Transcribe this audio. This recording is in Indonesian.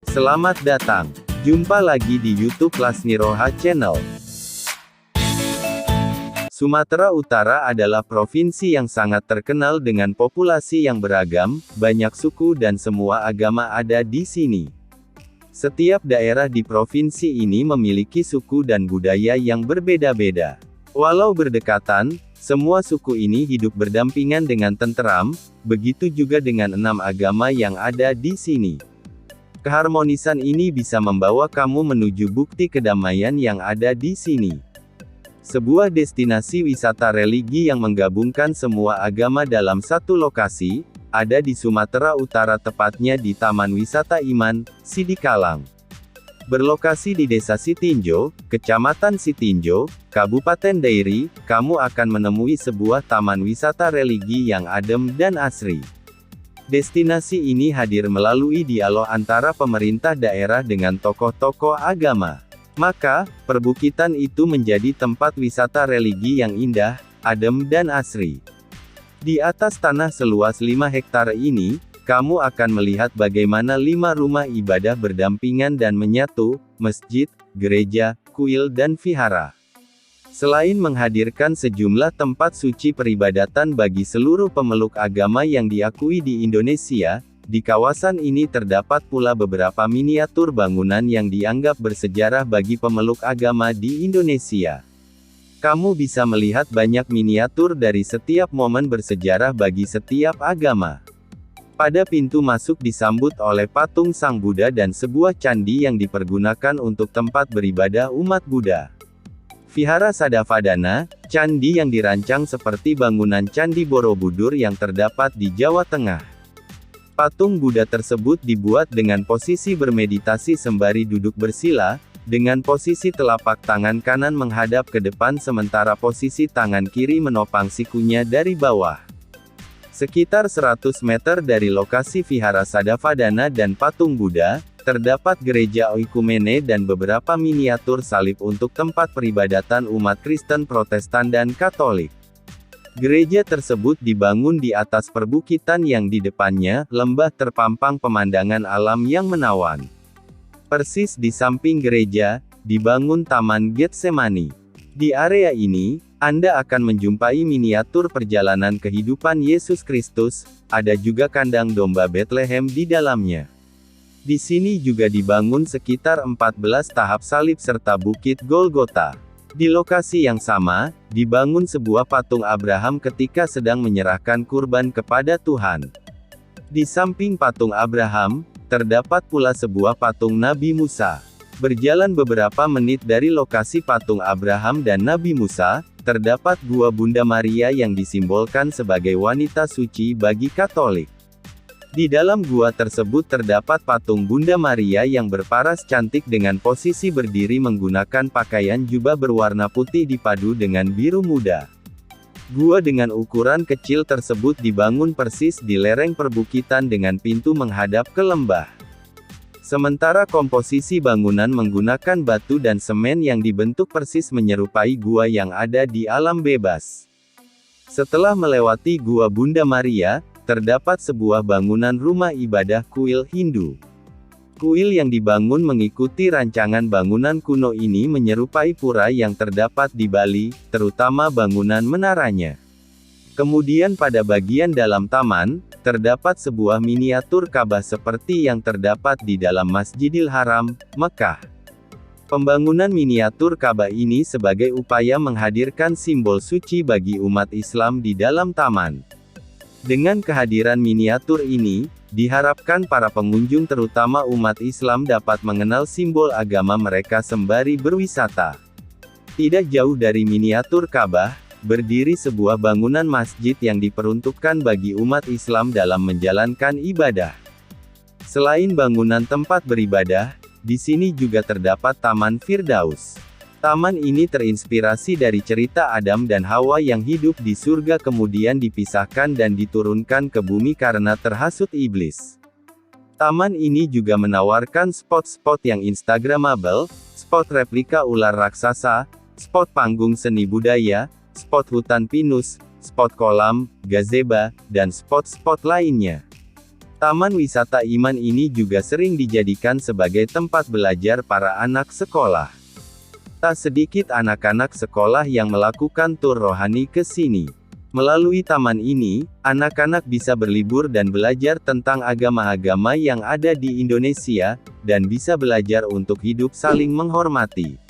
Selamat datang. Jumpa lagi di YouTube Lasniroha Channel. Sumatera Utara adalah provinsi yang sangat terkenal dengan populasi yang beragam, banyak suku dan semua agama ada di sini. Setiap daerah di provinsi ini memiliki suku dan budaya yang berbeda-beda. Walau berdekatan, semua suku ini hidup berdampingan dengan tenteram, begitu juga dengan 6 agama yang ada di sini. Keharmonisan ini bisa membawa kamu menuju bukti kedamaian yang ada di sini. Sebuah destinasi wisata religi yang menggabungkan semua agama dalam satu lokasi, ada di Sumatera Utara, tepatnya di Taman Wisata Iman, Sidikalang. Berlokasi di Desa Sitinjo, Kecamatan Sitinjo, Kabupaten Dairi, kamu akan menemui sebuah taman wisata religi yang adem dan asri. Destinasi ini hadir melalui dialog antara pemerintah daerah dengan tokoh-tokoh agama. Maka, perbukitan itu menjadi tempat wisata religi yang indah, adem dan asri. Di atas tanah seluas 5 hektar ini, kamu akan melihat bagaimana 5 rumah ibadah berdampingan dan menyatu, masjid, gereja, kuil dan vihara. Selain menghadirkan sejumlah tempat suci peribadatan bagi seluruh pemeluk agama yang diakui di Indonesia, di kawasan ini terdapat pula beberapa miniatur bangunan yang dianggap bersejarah bagi pemeluk agama di Indonesia. Kamu bisa melihat banyak miniatur dari setiap momen bersejarah bagi setiap agama. Pada pintu masuk disambut oleh patung Sang Buddha dan sebuah candi yang dipergunakan untuk tempat beribadah umat Buddha. Vihara Sadavadana, candi yang dirancang seperti bangunan Candi Borobudur yang terdapat di Jawa Tengah. Patung Buddha tersebut dibuat dengan posisi bermeditasi sembari duduk bersila, dengan posisi telapak tangan kanan menghadap ke depan sementara posisi tangan kiri menopang sikunya dari bawah. Sekitar 100 meter dari lokasi Vihara Sadavadana dan patung Buddha, terdapat gereja oikumene dan beberapa miniatur salib untuk tempat peribadatan umat Kristen Protestan dan Katolik. Gereja tersebut dibangun di atas perbukitan yang di depannya, lembah terpampang pemandangan alam yang menawan. Persis di samping gereja, dibangun Taman Getsemani. Di area ini, Anda akan menjumpai miniatur perjalanan kehidupan Yesus Kristus, ada juga kandang domba Bethlehem di dalamnya. Di sini juga dibangun sekitar 14 tahap salib serta Bukit Golgota. Di lokasi yang sama, dibangun sebuah patung Abraham ketika sedang menyerahkan kurban kepada Tuhan. Di samping patung Abraham, terdapat pula sebuah patung Nabi Musa. Berjalan beberapa menit dari lokasi patung Abraham dan Nabi Musa, terdapat Gua Bunda Maria yang disimbolkan sebagai wanita suci bagi Katolik. Di dalam gua tersebut terdapat patung Bunda Maria yang berparas cantik dengan posisi berdiri menggunakan pakaian jubah berwarna putih dipadu dengan biru muda. Gua dengan ukuran kecil tersebut dibangun persis di lereng perbukitan dengan pintu menghadap ke lembah. Sementara komposisi bangunan menggunakan batu dan semen yang dibentuk persis menyerupai gua yang ada di alam bebas. Setelah melewati Gua Bunda Maria, terdapat sebuah bangunan rumah ibadah kuil Hindu. Kuil yang dibangun mengikuti rancangan bangunan kuno ini menyerupai pura yang terdapat di Bali, terutama bangunan menaranya. Kemudian pada bagian dalam taman, terdapat sebuah miniatur Ka'bah seperti yang terdapat di dalam Masjidil Haram, Mekah. Pembangunan miniatur Ka'bah ini sebagai upaya menghadirkan simbol suci bagi umat Islam di dalam taman. Dengan kehadiran miniatur ini, diharapkan para pengunjung terutama umat Islam dapat mengenal simbol agama mereka sembari berwisata. Tidak jauh dari miniatur Ka'bah, berdiri sebuah bangunan masjid yang diperuntukkan bagi umat Islam dalam menjalankan ibadah. Selain bangunan tempat beribadah, di sini juga terdapat Taman Firdaus. Taman ini terinspirasi dari cerita Adam dan Hawa yang hidup di surga kemudian dipisahkan dan diturunkan ke bumi karena terhasut iblis. Taman ini juga menawarkan spot-spot yang instagramable, spot replika ular raksasa, spot panggung seni budaya, spot hutan pinus, spot kolam, gazebo, dan spot-spot lainnya. Taman wisata Iman ini juga sering dijadikan sebagai tempat belajar para anak sekolah. Tak sedikit anak-anak sekolah yang melakukan tur rohani ke sini. Melalui taman ini, anak-anak bisa berlibur dan belajar tentang agama-agama yang ada di Indonesia, dan bisa belajar untuk hidup saling menghormati.